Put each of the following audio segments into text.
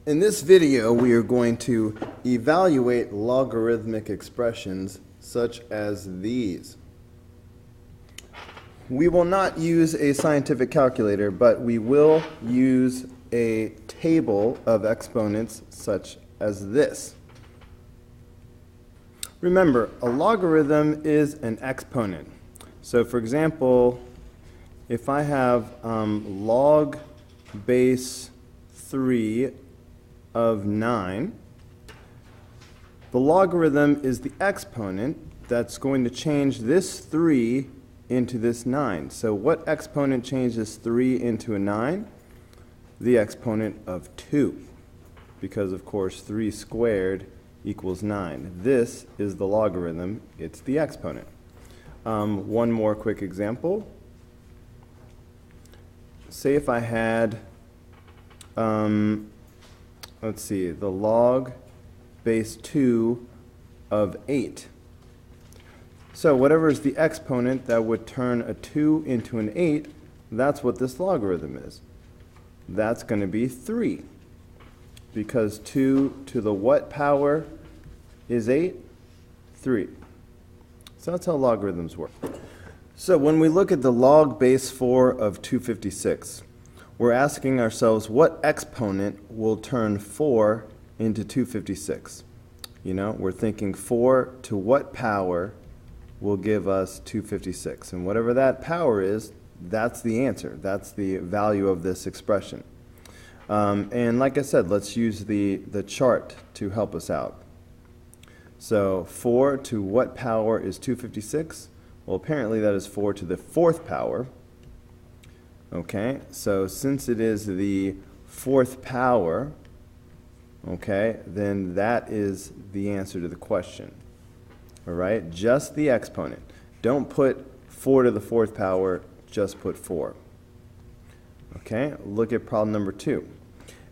In this video, we are going to evaluate logarithmic expressions such as these. We will not use a scientific calculator, but we will use a table of exponents such as this. Remember, a logarithm is an exponent. So for example, if I have log base 3 of 9, the logarithm is the exponent that's going to change this 3 into this 9. So what exponent changes 3 into a 9? The exponent of 2. Because of course 3 squared equals 9. This is the logarithm, it's the exponent. One more quick example. Say if I had let's see, the log base 2 of 8. So whatever is the exponent that would turn a 2 into an 8, that's what this logarithm is. That's going to be 3. Because 2 to the what power is 8? 3. So that's how logarithms work. So when we look at the log base 4 of 256, we're asking ourselves what exponent will turn 4 into 256. You know, we're thinking 4 to what power will give us 256. And whatever that power is, that's the answer. That's the value of this expression. And like I said, let's use the chart to help us out. So 4 to what power is 256? Well, apparently that is 4 to the 4th power. Okay, so since it is the 4th power, okay, then that is the answer to the question. All right, just the exponent. Don't put 4 to the 4th power, just put 4. Okay, look at problem number 2.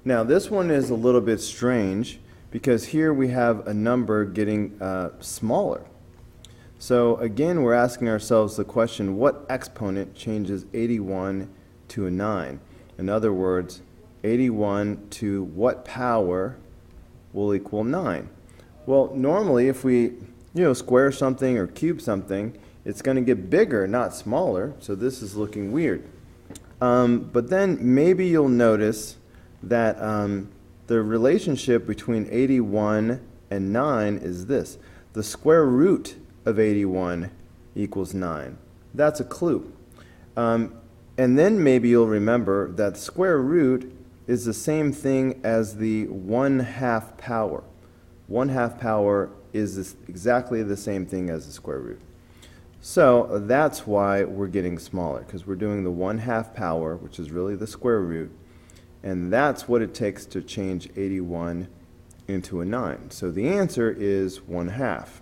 Now this one is a little bit strange because here we have a number getting smaller. So again, we're asking ourselves the question, what exponent changes 81 to a 9? In other words, 81 to what power will equal 9? Well, normally if we square something or cube something, it's going to get bigger, not smaller, so this is looking weird. But then maybe you'll notice that the relationship between 81 and 9 is this. The square root of 81 equals 9. That's a clue. And then maybe you'll remember that square root is the same thing as the 1/2 power. 1/2 power is exactly the same thing as the square root. So that's why we're getting smaller, because we're doing the 1/2 power, which is really the square root, and that's what it takes to change 81 into a 9. So the answer is 1/2.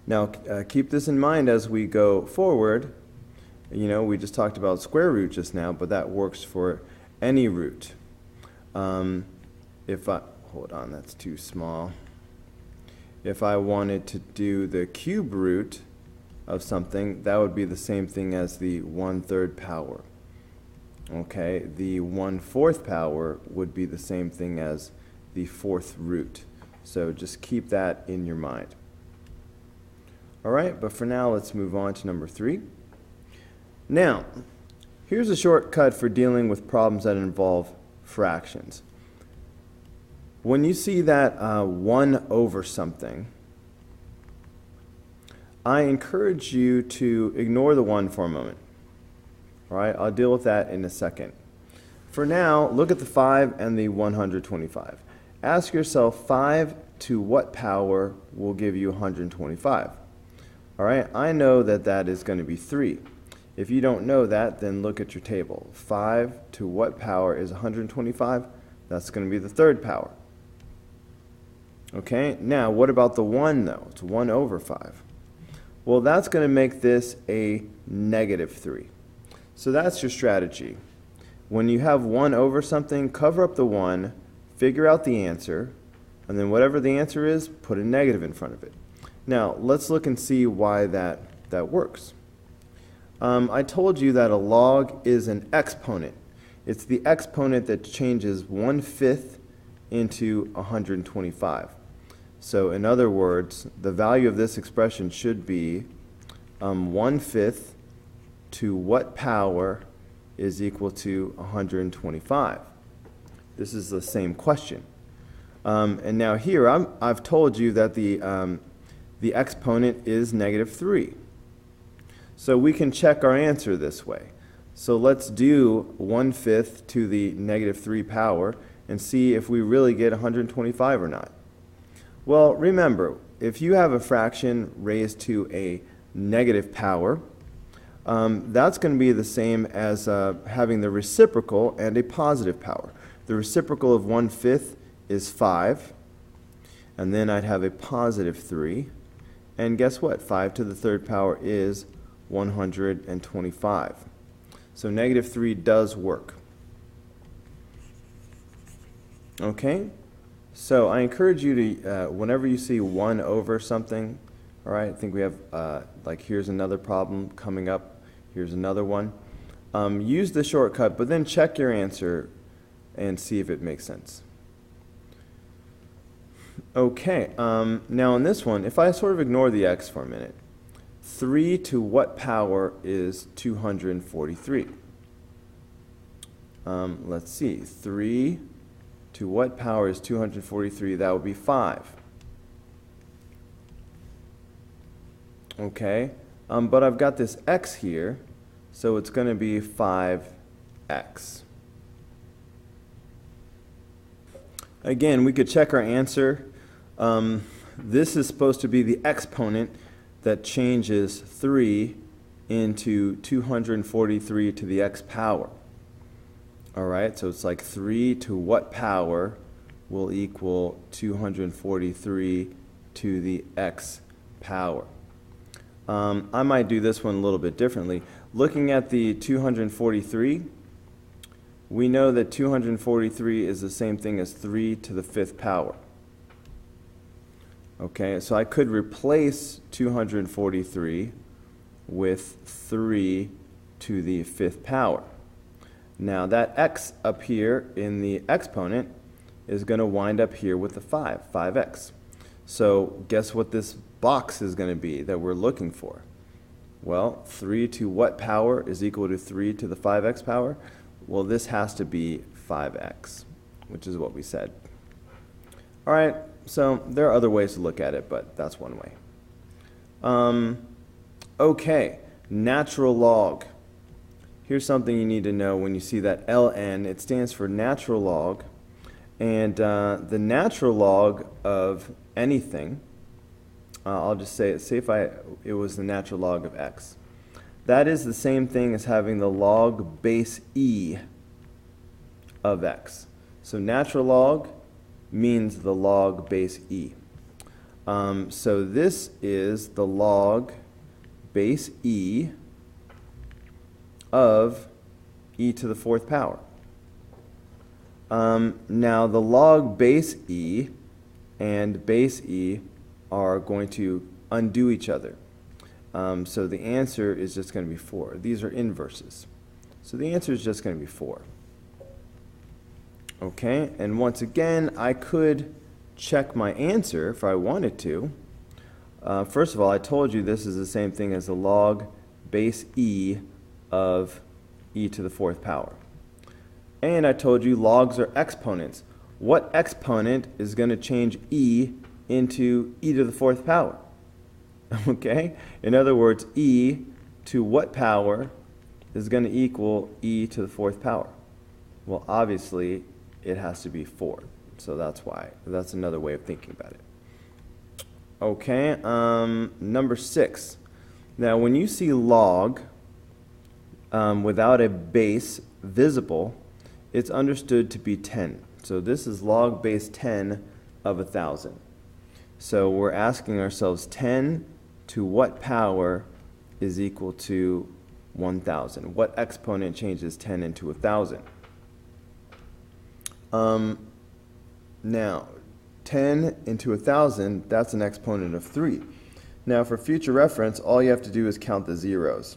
Now keep this in mind as we go forward. We just talked about square root just now, but that works for any root. Hold on, that's too small. If I wanted to do the cube root of something, that would be the same thing as the 1/3 power. Okay, the 1/4 power would be the same thing as the 4th root. So just keep that in your mind. All right, but for now, let's move on to number 3. Now, here's a shortcut for dealing with problems that involve fractions. When you see that 1 over something, I encourage you to ignore the 1 for a moment. All right, I'll deal with that in a second. For now, look at the 5 and the 125. Ask yourself, 5 to what power will give you 125? All right, I know that that is going to be 3. If you don't know that, then look at your table. 5 to what power is 125? That's going to be the 3rd power. Okay, now what about the 1 though? It's 1 over 5. Well, that's going to make this a -3. So that's your strategy. When you have 1 over something, cover up the 1, figure out the answer, and then whatever the answer is, put a negative in front of it. Now, let's look and see why that works. I told you that a log is an exponent. It's the exponent that changes 1/5 into 125. So in other words, the value of this expression should be 1/5 to what power is equal to 125. This is the same question. And now here, I've told you that the exponent is -3. So we can check our answer this way. So let's do 1/5 to the -3 power and see if we really get 125 or not. Well, remember, if you have a fraction raised to a negative power, that's going to be the same as having the reciprocal and a positive power. The reciprocal of 1/5 is 5, and then I'd have a positive 3. And guess what? 5 to the third power is 125. So -3 does work. Okay? So I encourage you to, whenever you see 1 over something, all right, I think we have, like here's another problem coming up, here's another one. Use the shortcut, but then check your answer and see if it makes sense. Okay, now in this one, if I sort of ignore the x for a minute, 3 to what power is 243? Let's see, 3 to what power is 243? That would be 5. Okay, but I've got this x here, so it's going to be 5x. Again, we could check our answer. This is supposed to be the exponent that changes 3 into 243 to the x power. All right, so it's like 3 to what power will equal 243 to the x power. I might do this one a little bit differently. Looking at the 243, we know that 243 is the same thing as 3 to the 5th power. Okay, so I could replace 243 with 3 to the 5th power. Now that x up here in the exponent is going to wind up here with the 5x. So guess what this box is going to be that we're looking for? Well, 3 to what power is equal to 3 to the 5x power? Well, this has to be 5x, which is what we said. All right, so there are other ways to look at it, but that's one way. Okay, natural log. Here's something you need to know when you see that ln. It stands for natural log, and the natural log of anything, I'll just say it, say if it was the natural log of x. That is the same thing as having the log base e of x. So natural log means the log base e. So this is the log base e of e to the 4th power. Now the log base e and base e are going to undo each other. So the answer is just going to be 4. These are inverses. So the answer is just going to be 4. Okay, and once again, I could check my answer if I wanted to. First of all, I told you this is the same thing as the log base e of e to the 4th power. And I told you logs are exponents. What exponent is going to change e into e to the 4th power? Okay? In other words, e to what power is going to equal e to the 4th power? Well, obviously, it has to be 4. So that's why. That's another way of thinking about it. Okay, number 6. Now, when you see log without a base visible, it's understood to be 10. So this is log base 10 of 1,000. So we're asking ourselves 10 to what power is equal to 1,000? What exponent changes 10 into 1,000? Now, 10 into 1,000, that's an exponent of 3. Now, for future reference, all you have to do is count the zeros.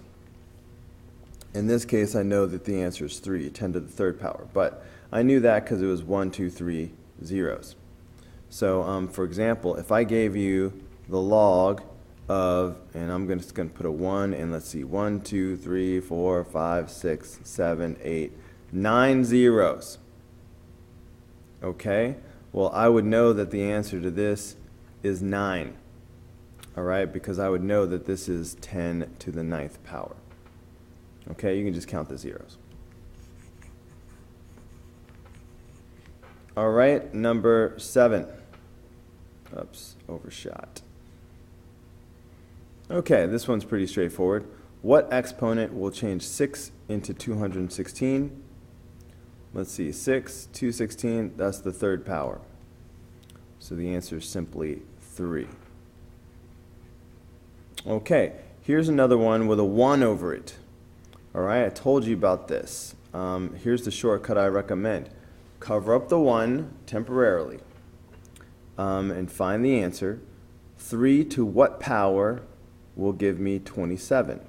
In this case, I know that the answer is 3, 10 to the 3rd power. But I knew that because it was 1, 2, 3, zeros. So for example, if I gave you the log of, and I'm just going to put a 1, and let's see, 1, 2, 3, 4, 5, 6, 7, 8, 9 zeros. Okay, well, I would know that the answer to this is 9. All right, because I would know that this is 10 to the 9th power. Okay, you can just count the zeros. All right, number 7. Oops, overshot. Okay, this one's pretty straightforward. What exponent will change 6 into 216? Let's see, 6, 216, that's the 3rd power. So the answer is simply 3. Okay, here's another one with a 1 over it. All right, I told you about this. Here's the shortcut I recommend. Cover up the 1 temporarily and find the answer. 3 to what power will give me 27?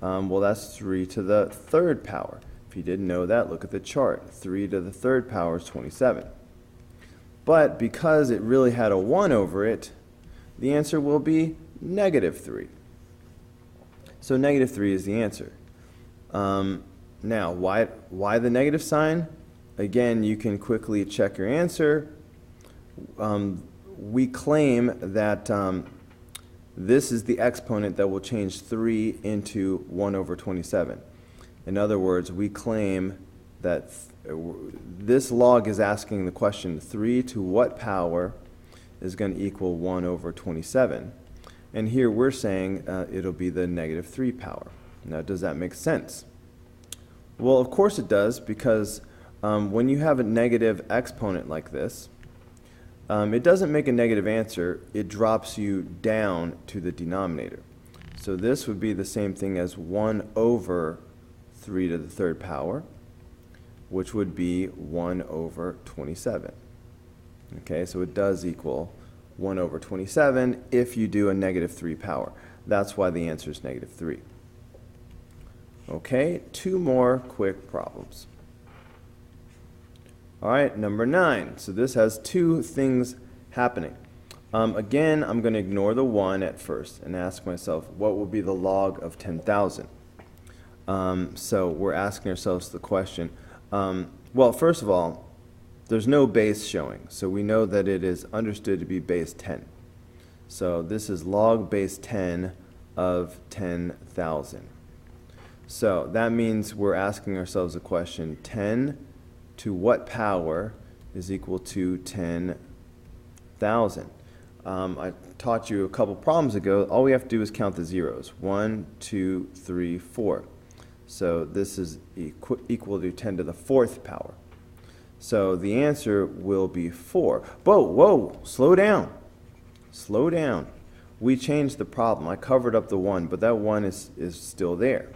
Well, that's 3 to the 3rd power. If you didn't know that, look at the chart. 3 to the 3rd power is 27. But because it really had a 1 over it, the answer will be -3. So -3 is the answer. Now, why the negative sign? Again, you can quickly check your answer. We claim that this is the exponent that will change 3 into 1 over 27. In other words, we claim that this log is asking the question, 3 to what power is going to equal 1 over 27? And here we're saying it'll be the -3 power. Now, does that make sense? Well, of course it does, because when you have a negative exponent like this, it doesn't make a negative answer, it drops you down to the denominator. So this would be the same thing as 1 over 3 to the 3rd power, which would be 1 over 27. Okay, so it does equal 1 over 27 if you do a -3 power. That's why the answer is -3. Okay, 2 more quick problems. All right, number 9. So this has 2 things happening. Again, I'm going to ignore the 1 at first and ask myself, what will be the log of 10,000? So we're asking ourselves the question, well, first of all, there's no base showing, so we know that it is understood to be base 10. So this is log base 10 of 10,000. So that means we're asking ourselves the question, 10 to what power is equal to 10,000? I taught you a couple problems ago, all we have to do is count the zeros. 1, 2, 3, 4. So this is equal to 10 to the 4th power. So the answer will be 4. Whoa, slow down. Slow down. We changed the problem. I covered up the 1, but that 1 is still there.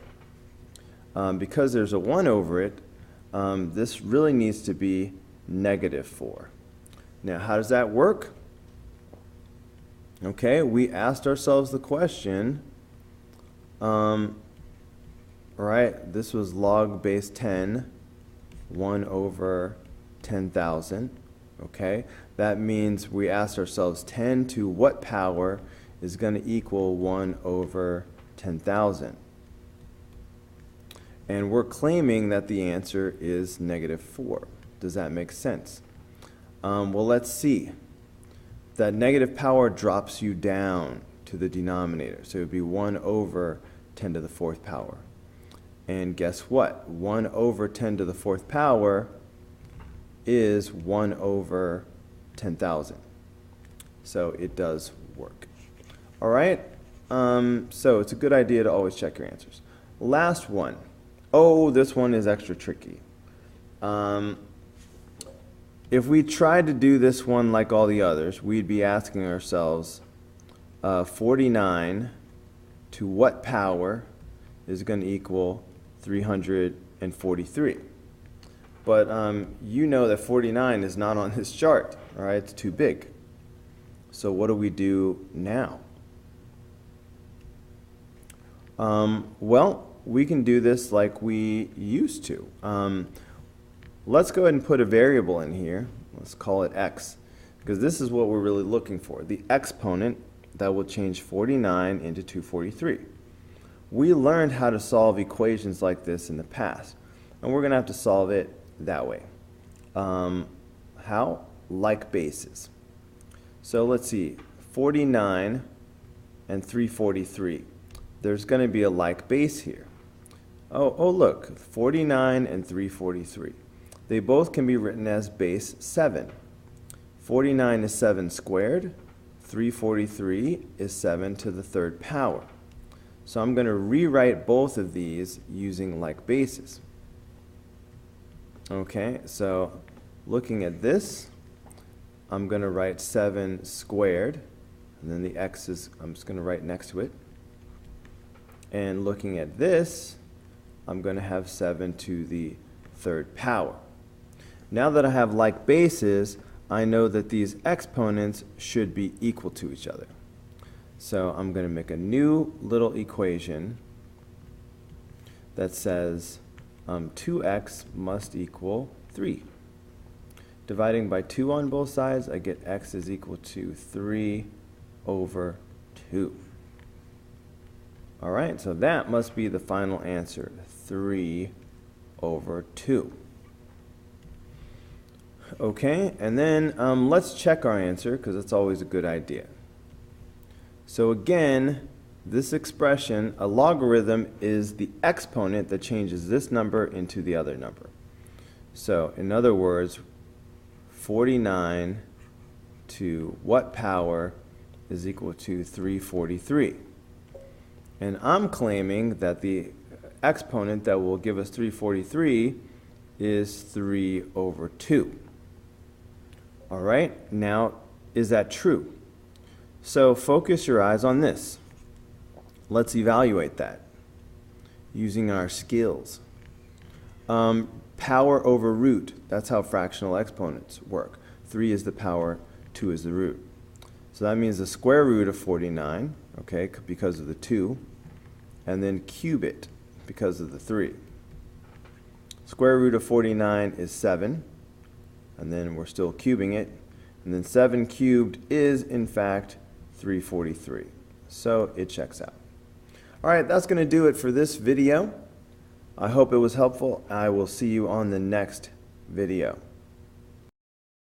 Because there's a 1 over it, this really needs to be -4. Now, how does that work? Okay, we asked ourselves the question, right, this was log base 10, 1 over 10,000, okay? That means we asked ourselves 10 to what power is going to equal 1 over 10,000? And we're claiming that the answer is -4. Does that make sense? Well, let's see. That negative power drops you down to the denominator. So it would be 1 over 10 to the 4th power. And guess what? 1 over 10 to the 4th power is 1 over 10,000. So it does work. All right? So it's a good idea to always check your answers. Last one. Oh, this one is extra tricky. If we tried to do this one like all the others, we'd be asking ourselves, 49 to what power is going to equal 343? But you know that 49 is not on this chart, all right? It's too big. So what do we do now? Well, we can do this like we used to. Let's go ahead and put a variable in here. Let's call it x, because this is what we're really looking for, the exponent that will change 49 into 243. We learned how to solve equations like this in the past, and we're going to have to solve it that way. How? Like bases. So let's see, 49 and 343. There's going to be a like base here. Oh, look, 49 and 343. They both can be written as base 7. 49 is 7 squared. 343 is 7 to the third power. So I'm going to rewrite both of these using like bases. Okay, so looking at this, I'm going to write 7 squared, and then the x is, I'm just going to write next to it. And looking at this, I'm going to have 7 to the third power. Now that I have like bases, I know that these exponents should be equal to each other. So I'm going to make a new little equation that says 2x must equal 3. Dividing by 2 on both sides, I get x is equal to 3 over 2. All right, so that must be the final answer, 3 over 2. Okay, and then let's check our answer, because it's always a good idea. So again, this expression, a logarithm, is the exponent that changes this number into the other number. So in other words, 49 to what power is equal to 343? And I'm claiming that the exponent that will give us 343 is 3 over 2. All right, now is that true? So focus your eyes on this. Let's evaluate that using our skills. Power over root, that's how fractional exponents work. 3 is the power, 2 is the root. So that means the square root of 49, okay, because of the 2, and then cube it because of the 3. Square root of 49 is 7, and then we're still cubing it, and then 7 cubed is, in fact, 343. So it checks out. All right, that's going to do it for this video. I hope it was helpful. I will see you on the next video.